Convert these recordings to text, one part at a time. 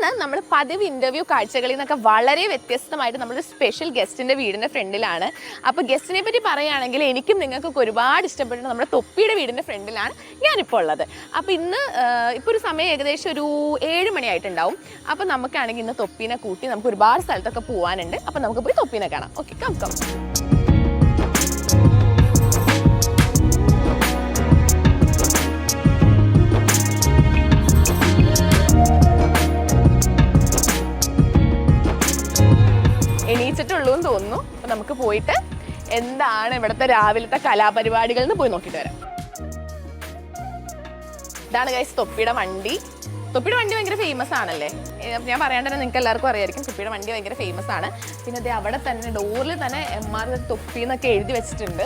ഇന്ന് നമ്മൾ പതിവ് ഇന്റർവ്യൂ കാഴ്ചകളിൽ നിന്നൊക്കെ വളരെ വ്യത്യസ്തമായിട്ട് നമ്മളൊരു സ്പെഷ്യൽ ഗസ്റ്റിന്റെ വീടിന്റെ ഫ്രണ്ടിലാണ്. അപ്പോൾ ഗസ്റ്റിനെ പറ്റി പറയുകയാണെങ്കിൽ എനിക്കും നിങ്ങൾക്കൊക്കെ ഒരുപാട് ഇഷ്ടപ്പെട്ട നമ്മുടെ തൊപ്പിയുടെ വീടിന്റെ ഫ്രണ്ടിലാണ് ഞാനിപ്പോൾ ഉള്ളത്. അപ്പോൾ ഇന്ന് ഇപ്പോൾ ഒരു സമയം ഏകദേശം ഒരു 7 മണിയായിട്ടുണ്ടാവും. അപ്പോൾ നമുക്കാണെങ്കിൽ ഇന്ന് തൊപ്പീനെ കൂട്ടി നമുക്ക് ഒരുപാട് സ്ഥലത്തൊക്കെ പോകാനുണ്ട്. അപ്പോൾ നമുക്ക് പോയി തൊപ്പീനെ കാണാം. Okay, come come. എണീച്ചിട്ടുള്ളൂ എന്ന് തോന്നുന്നു. അപ്പൊ നമുക്ക് പോയിട്ട് എന്താണ് ഇവിടുത്തെ രാവിലത്തെ കലാപരിപാടികൾ എന്ന് പോയി നോക്കിയിട്ട് വരാം. ഇതാണ് ഗൈസ് തൊപ്പിയുടെ വണ്ടി. തൊപ്പിയുടെ വണ്ടി ഭയങ്കര ഫേമസ് ആണല്ലേ, ഞാൻ പറയാണ്ട് തന്നെ നിങ്ങൾക്ക് എല്ലാവർക്കും അറിയായിരിക്കും. തൊപ്പിയുടെ വണ്ടി ഭയങ്കര ഫേമസ് ആണ്. പിന്നെ അത് അവിടെ തന്നെ ഡോറിൽ തന്നെ MR തൊപ്പി എന്നൊക്കെ എഴുതി വെച്ചിട്ടുണ്ട്.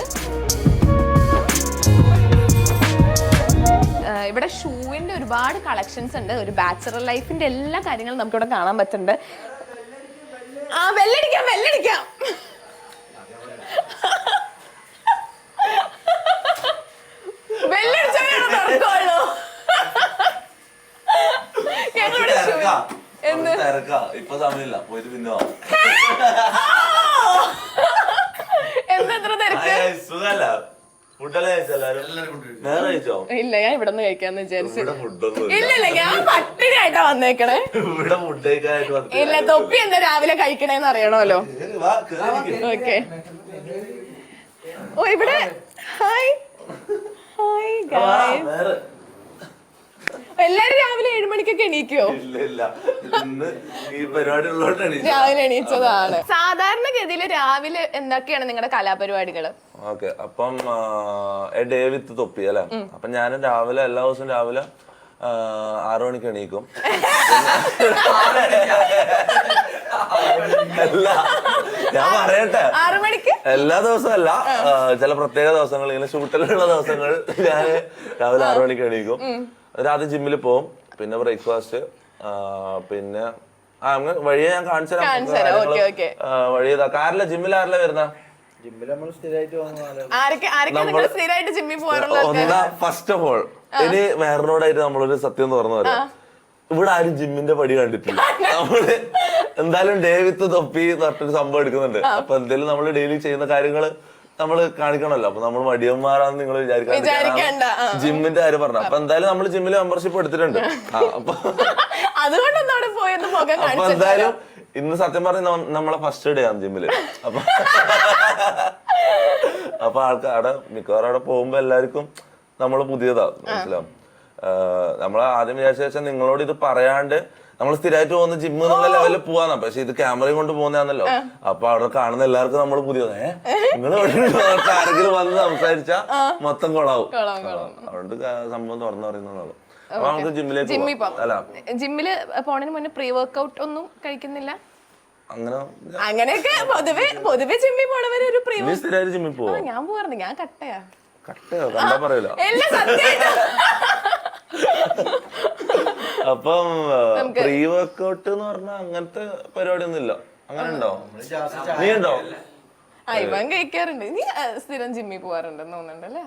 ഇവിടെ ഷൂവിന്റെ ഒരുപാട് കളക്ഷൻസ് ഉണ്ട്. ഒരു ബാച്ചലർ ലൈഫിന്റെ എല്ലാ കാര്യങ്ങളും നമുക്കിവിടെ കാണാൻ പറ്റുന്നുണ്ട്. ആ വെല്ലടിക്കാം വെല്ലടിക്കാം. ഇപ്പൊ സമയമില്ല, പോയിട്ട് പിന്നെ എന്തെത്ര തിരക്ക്? സുഖല്ല. ഇല്ല, ഞാൻ ഇവിടെ നിന്ന് കഴിക്കാന്ന് വിചാരിച്ചു. ഇല്ല ഞാൻ പട്ടിണിയായിട്ടാ വന്നേക്കണേ. ഇല്ല, തൊപ്പി എന്താ രാവിലെ കഴിക്കണേന്ന് അറിയണമല്ലോ. ഓക്കെ. ഓ ഇവിടെ ഹായ് ഹായ് ഗായ്സ്. എല്ലാരും രാവിലെ 7 മണിക്കൊക്കെ എണീക്കോ? രാവിലെ എണീച്ചതാണ്. സാധാരണഗതിയിൽ രാവിലെ എന്തൊക്കെയാണ് നിങ്ങളുടെ കലാപരിപാടികള്? ഓക്കെ, അപ്പം ഡേ വിത്ത് തൊപ്പി അല്ലെ. അപ്പൊ ഞാൻ രാവിലെ എല്ലാ ദിവസവും രാവിലെ 6 മണിക്ക് എണീക്കും. ഞാൻ പറയട്ടെ, 6 മണിക്ക് എല്ലാ ദിവസവും അല്ല, ചില പ്രത്യേക ദിവസങ്ങൾ, ഇങ്ങനെ ഷൂട്ടിലുള്ള ദിവസങ്ങൾ ഞാൻ രാവിലെ 6 മണിക്ക് എണീക്കും. ആദ്യം ജിമ്മിൽ പോകും, പിന്നെ ബ്രേക്ക്ഫാസ്റ്റ്, പിന്നെ വഴിയെ ഞാൻ കാണിച്ചു തരാം. വഴി കാറില്ല, ജിമ്മിൽ ആരല്ല വരുന്ന? ഫസ്റ്റ് ഓഫ് ഓൾ ഇനി വേറെനോടായിട്ട് നമ്മളൊരു സത്യം തുറന്നു പറയാം. ഇവിടെ ആരും ജിമ്മിന്റെ പടി കണ്ടിട്ടില്ല. നമ്മള് എന്തായാലും ഡേ വിത്ത് തൊപ്പി തൊട്ടൊരു സംഭവം എടുക്കുന്നുണ്ട്. അപ്പൊ എന്തായാലും നമ്മള് ഡെയിലി ചെയ്യുന്ന കാര്യങ്ങള് നമ്മള് കാണിക്കണല്ലോ. അപ്പൊ നമ്മൾ മടിയന്മാരാന്ന് നിങ്ങൾ വിചാരിക്കണ്ട. ജിമ്മിന്റെ കാര്യം പറഞ്ഞു. അപ്പൊ എന്തായാലും നമ്മള് ജിമ്മില് മെമ്പർഷിപ്പ് എടുത്തിട്ടുണ്ട്. അപ്പൊ എന്തായാലും ഇന്ന് സത്യം പറഞ്ഞ നമ്മളെ ഫസ്റ്റ് ഡേ ആണ് ജിമ്മില്. അപ്പൊ ആൾക്കാരുടെ മിക്കവാറും അവിടെ പോകുമ്പോ എല്ലാവർക്കും നമ്മള് പുതിയതാ, മനസ്സിലാവും. നമ്മള് ആദ്യം വിചാരിച്ച നിങ്ങളോട് ഇത് പറയാണ്ട് നമ്മൾ സ്ഥിരമായിട്ട് പോകുന്ന ജിമ്മ് എന്നുള്ള ലെവലിൽ പോവാന്നാ. പക്ഷെ ഇത് ക്യാമറയും കൊണ്ട് പോകുന്നതാണല്ലോ. അപ്പൊ അവിടെ കാണുന്ന എല്ലാവർക്കും നമ്മൾ പുതിയത് നിങ്ങൾ ആരെങ്കിലും വന്ന് സംസാരിച്ചാ മൊത്തം കൊളാവും. അതുകൊണ്ട് സംഭവം തുറന്നു പറയുന്നതാണ്. അപ്പൊ നമുക്ക് ജിമ്മിലേക്ക് അല്ല, ജിമ്മില് പോണതിന് മുന്നേ പ്രീ വർക്ക്ഔട്ട് ഒന്നും കഴിക്കുന്നില്ല? അങ്ങനെയൊക്കെ പൊതുവെ ജിമ്മിൽ പോണവര് ഒരു പ്രീ സ്ഥിരമായിട്ട് ജിമ്മിൽ പോവാ. ഞാൻ പോവാറുണ്ട്. ഞാൻ കട്ടയോ കണ്ടാ പറയൂല. അപ്പം പ്രീ വർക്ക്ഔട്ട് എന്ന് പറഞ്ഞാൽ അങ്ങനത്തെ പരിപാടി ഒന്നും ഇല്ല. അങ്ങനെ ഉണ്ടോ? നീ ഉണ്ടോ? ഇവൻ കഴിക്കാറുണ്ട്. നീ സ്ഥിരം ജിമ്മിൽ പോവാറുണ്ടെന്ന് തോന്നുന്നുണ്ടല്ലേ?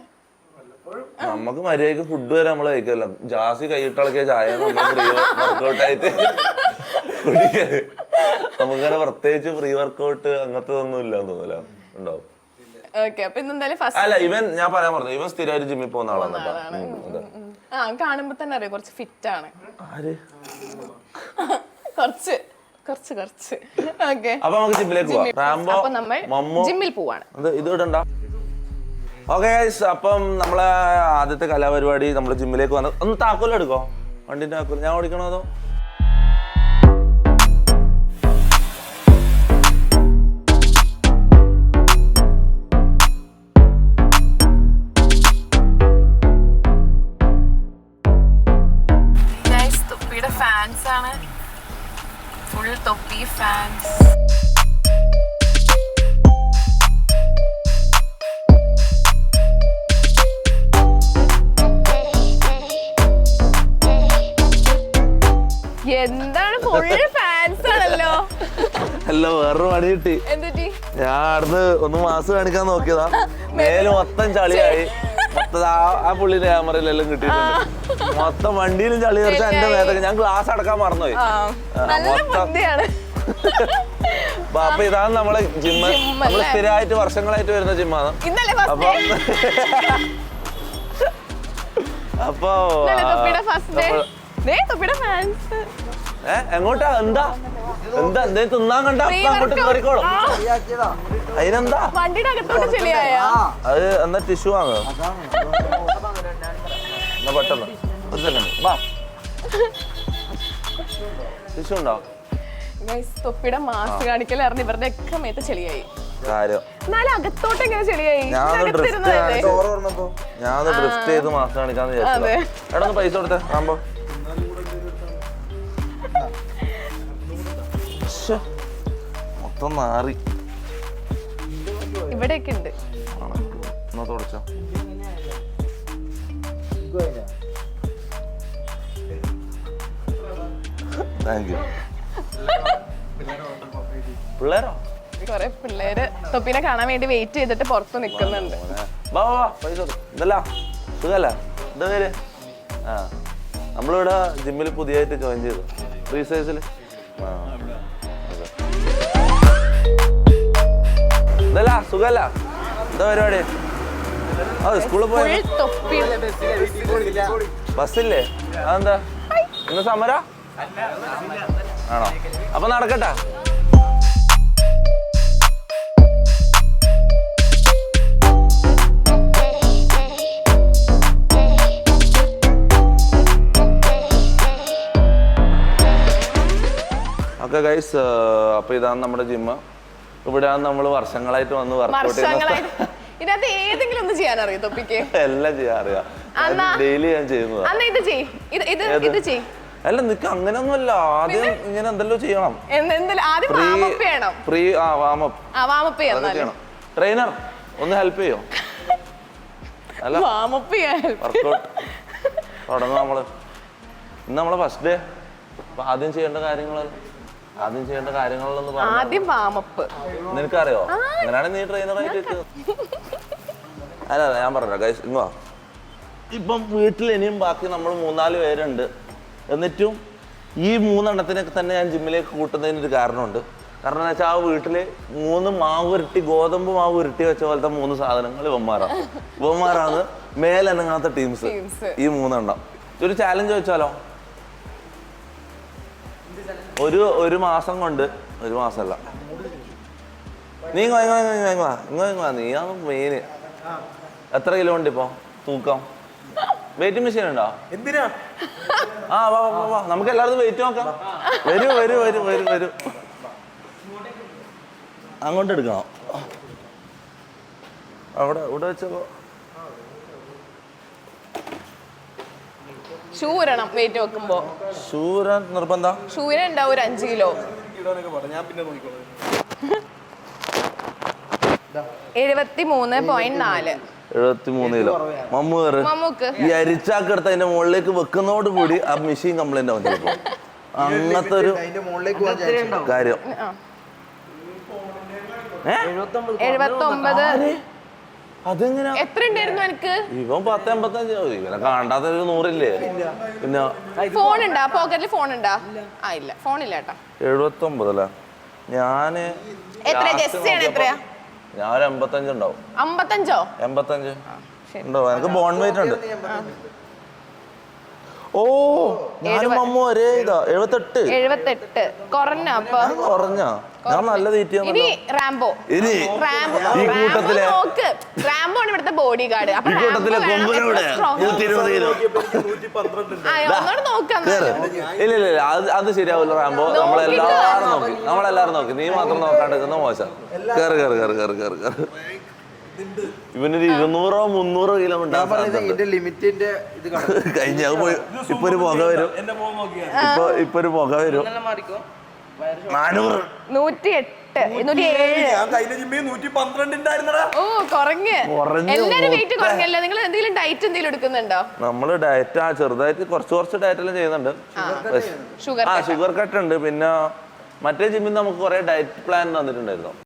നമുക്ക് മര്യാദക്ക് ഫുഡ് വരെ നമ്മള് കഴിക്കല്ല. ജാസി കൈയിട്ടിളക്കിയ ചായ വർക്ക്ഔട്ട് ആയിട്ട് കുടിക്കരുത്. നമുക്കങ്ങനെ പ്രത്യേകിച്ച് പ്രീ വർക്ക്ഔട്ട് അങ്ങനത്തെ ഒന്നും ഇല്ലാന്ന് തോന്നില്ല. ഉണ്ടാവും. അല്ല, ഇവൻ ഞാൻ പറയാൻ പറഞ്ഞു, ഇവൻ സ്ഥിരമായിട്ട് ജിമ്മിൽ പോകുന്ന ആളാണ്. കാണുമ്പോ തന്നെ അറിയാം കുറച്ച് ഫിറ്റ് ആണ്. അപ്പൊ നമുക്ക് ജിമ്മിലേക്ക് പോവാം. ജിമ്മിൽ പോവാണ്. ഇത് ഇടണ്ട. ഓക്കെ ഗൈസ്, അപ്പം നമ്മളെ ആദ്യത്തെ കലാപരിപാടി നമ്മള് ജിമ്മിലേക്ക് വന്നത്. ഒന്ന് താക്കോൽ എടുക്കോ, വണ്ടിന്റെ താക്കോൽ. ഞാൻ ഓടിക്കണോ അതോ? ഫാൻസ് ആണ്, ഫുൾ തൊപ്പി ഫാൻസ്. എന്താണ് ഫുൾ ഫാൻസ് ആണല്ലോ. അല്ല, വേറൊരു പണി കിട്ടി. ഞാൻ അടുത്ത് ഒന്ന് മാസ് കാണിക്കാൻ നോക്കിയതാ. മേല് മൊത്തം ചളിയായി. മൊത്തം ആ പുള്ളിന്റെ ക്യാമറയിലെല്ലാം കിട്ടിയിട്ടുണ്ട്. മൊത്തം വണ്ടിയിലും ചളി തെറിച്ച എന്റെ മേത്തൊക്കെ ഞാൻ ഗ്ലാസ് അടക്കാൻ മറന്നുപോയി. അപ്പൊ ഇതാണ് നമ്മളെ ജിമ്മ്. നമ്മള് സ്ഥിരമായിട്ട് വർഷങ്ങളായിട്ട് വരുന്ന ജിമ്മാണ്. അപ്പൊ എങ്ങോട്ടാ? എന്താ എന്താ എന്തേ തിന്നാൻ കണ്ട അങ്ങോട്ട് കയറിക്കോളും. അതിനെന്താ അത്? എന്താ ടിഷ്യൂ വാങ്ങോ? എന്നാ പെട്ടെന്ന് ഒരു സെക്കൻഡ് വാ. ടിഷ്യൂ ഉണ്ടോ? തൊപ്പിയുടെ മാസ്ക് കാണിക്കലായിരുന്നു ഇവരുടെ ഒക്കെ മേത്ത് ചെളിയായി. അകത്തോട്ട് എങ്ങനെ ചെളിയായി? ഞാൻ ഡ്രിഫ്റ്റ് ചെയ്ത് മാസ്ക് കാണിക്കാന്ന് വിചാരിച്ചു. എടാ ഒന്ന് പൈസ കൊടുത്തേ ആകുമ്പോ. മൊത്തം മാറി. ഇവിടെയൊക്കെ ഉണ്ട്. എന്നാ തുടച്ചോ. Thank you. പിള്ളേരോ? കൊറേ പിള്ളേര് തൊപ്പിനെ കാണാൻ വേണ്ടി വെയിറ്റ് ചെയ്തിട്ട് പുറത്ത് നിൽക്കുന്നുണ്ട്. ഇതല്ല സുഖല്ല എന്താ പേര്? ആ നമ്മളിവിടെ ജിമ്മിൽ പുതിയതായിട്ട് ജോയിൻ ചെയ്തു റീസൈസിൽ. ഇതല്ല സുഖല്ല എന്താ പരിപാടി? ആ സ്കൂളിൽ പോയി. ബസ്സില്ലേ? അതെന്താ ഇന്ന് സമര ആണോ? അപ്പൊ നടക്കട്ടെ. ഓക്കെ ഗൈസ്, അപ്പൊ ഇതാണ് നമ്മുടെ ജിമ്മ്. ഇവിടെയാണ് നമ്മൾ വർഷങ്ങളായിട്ട് വന്ന് വർക്കൗട്ട് ചെയ്യുന്നത്. ഇതിനകത്ത് ഏതെങ്കിലും ഒന്ന് ചെയ്യാൻ അറിയോ തൊപ്പിക്ക്? എല്ലാം ചെയ്യാൻ അറിയാം. ഡെയിലി ഞാൻ ചെയ്യുന്നത്. അല്ല നിനക്ക് അങ്ങനെയൊന്നുമല്ല. ആദ്യം ഇങ്ങനെ എന്തെല്ലോ ചെയ്യണം. ട്രെയിനർ ഒന്ന് ഹെൽപ്പ് ചെയ്യോ? അല്ല വർക്കൗട്ട് തുടങ്ങും നമ്മള്. ഇന്ന് നമ്മളെ ഫസ്റ്റ് ഡേ. അപ്പൊ ആദ്യം ചെയ്യേണ്ട കാര്യങ്ങളൊന്നും നിനക്കറിയോ? അങ്ങനെയാണെങ്കിൽ നീ ട്രെയിനറായിട്ട്. അല്ല ഞാൻ പറഞ്ഞ ഗൈസ് ഇങ്ങോ. ഇപ്പം വീട്ടിൽ ഇനിയും ബാക്കി നമ്മൾ 3-4 പേരുണ്ട്. എന്നിട്ടും ഈ 3 തന്നെ ഞാൻ ജിമ്മിലേക്ക് കൂട്ടുന്നതിനൊരു കാരണമുണ്ട്. കാരണം എന്താ വെച്ചാൽ ആ വീട്ടില് 3 മാവ് ഉരുട്ടി, ഗോതമ്പ് മാവ് ഉരുട്ടി വെച്ച പോലത്തെ 3 സാധനങ്ങൾ ഇവന്മാരാണ് മേലനങ്ങാത്ത ടീംസ്. ഈ 3 ഒരു ചാലഞ്ച് വെച്ചാലോ? ഒരു മാസം കൊണ്ട്, ഒരു മാസമല്ല, നീ നീയാണ് മെയിന്. എത്ര കിലോ ഉണ്ട് ഇപ്പൊ തൂക്കം? വെയിറ്റിംഗ് മെഷീൻ ഉണ്ടോ? എന്തിനാ? ആ വാ വാ വാ, നമുക്ക് എല്ലായിടത്തും വെയിറ്റ് നോക്കാം. വരൂ അങ്ങോട്ട് എടുക്കണം. ഇവിടെ വെച്ചപ്പോ ഷൂരണം വെയിറ്റ് വെക്കുമ്പോ. ഷൂരൻ നിർബന്ധം? ഷൂരൻ ഉണ്ടാവും ഒരു 5 കിലോ. 73.4. 73 കിലോ. മമ്മൂക്ക് ഈ അരിച്ചാക്കെടുത്ത് അതിന്റെ മുകളിലേക്ക് വെക്കുന്നതോട് കൂടി ആ മെഷീൻ കംപ്ലൈന്റ് ആവും ചിലപ്പോ. അങ്ങനത്തെ ഒരു കാര്യം. 79. അതെങ്ങനെയാ? എത്ര ഉണ്ടായിരുന്നു എനിക്ക്? ഇവൻ 10-85. ഇവനെ കാണാത്ത 100 ഇല്ലേ? പിന്നെ ഫോൺ ഉണ്ടാ? പോക്കറ്റിൽ ഫോൺ ഉണ്ടാ? ആ ഇല്ല, ഫോൺ ഇല്ല കേട്ടാ. 79 അല്ലേ? ഞാന് എത്രയാ? ഞാൻ ഒരു 85 ഉണ്ടാവും. 55 ഉണ്ടോ? എനിക്ക് ബോൺ വെയിറ്റ് ഉണ്ട്. ഓ ഞാനും മമ്മു ഒരേ ഇതാ. 78 കുറഞ്ഞ. ഞാൻ നല്ല തീറ്റിയാണ്. ഇനി റാംബോ. ഈ കൂട്ടത്തിലെ റാംബോ ആണ് ഇവിടുത്തെ ബോഡി ഗാർഡ്. ഈ കൂട്ടത്തിലെ കൊമ്പനൂടെ ഇല്ല അത് ശരിയാവില്ല. റാംബോ നമ്മളെല്ലാരും നോക്കി നീ മാത്രം നോക്കാണ്ടിരിക്കുന്ന മോശം. കേറ്. ഇവനൊരു 200-300 കിലോ കഴിഞ്ഞ ഇപ്പൊ ഒരു പുക വരും. 400. 108. ഓ കുറഞ്ഞ്. എല്ലാരും വെയിറ്റ് കുറഞ്ഞല്ലോ. നിങ്ങൾ എന്തെങ്കിലും ഡയറ്റ് എന്തെങ്കിലും എടുക്കുന്നുണ്ടോ? നമ്മള് ഡയറ്റ് ചെറുതായിട്ട് കുറച്ച് ഡയറ്റ് എല്ലാം ചെയ്യുന്നുണ്ട്. ഷുഗർ കട്ട് ഉണ്ട്. പിന്നെ മറ്റേ ജിമ്മിൽ നമുക്ക് കുറെ ഡയറ്റ് പ്ലാൻ തന്നിട്ടുണ്ടായിരുന്നു.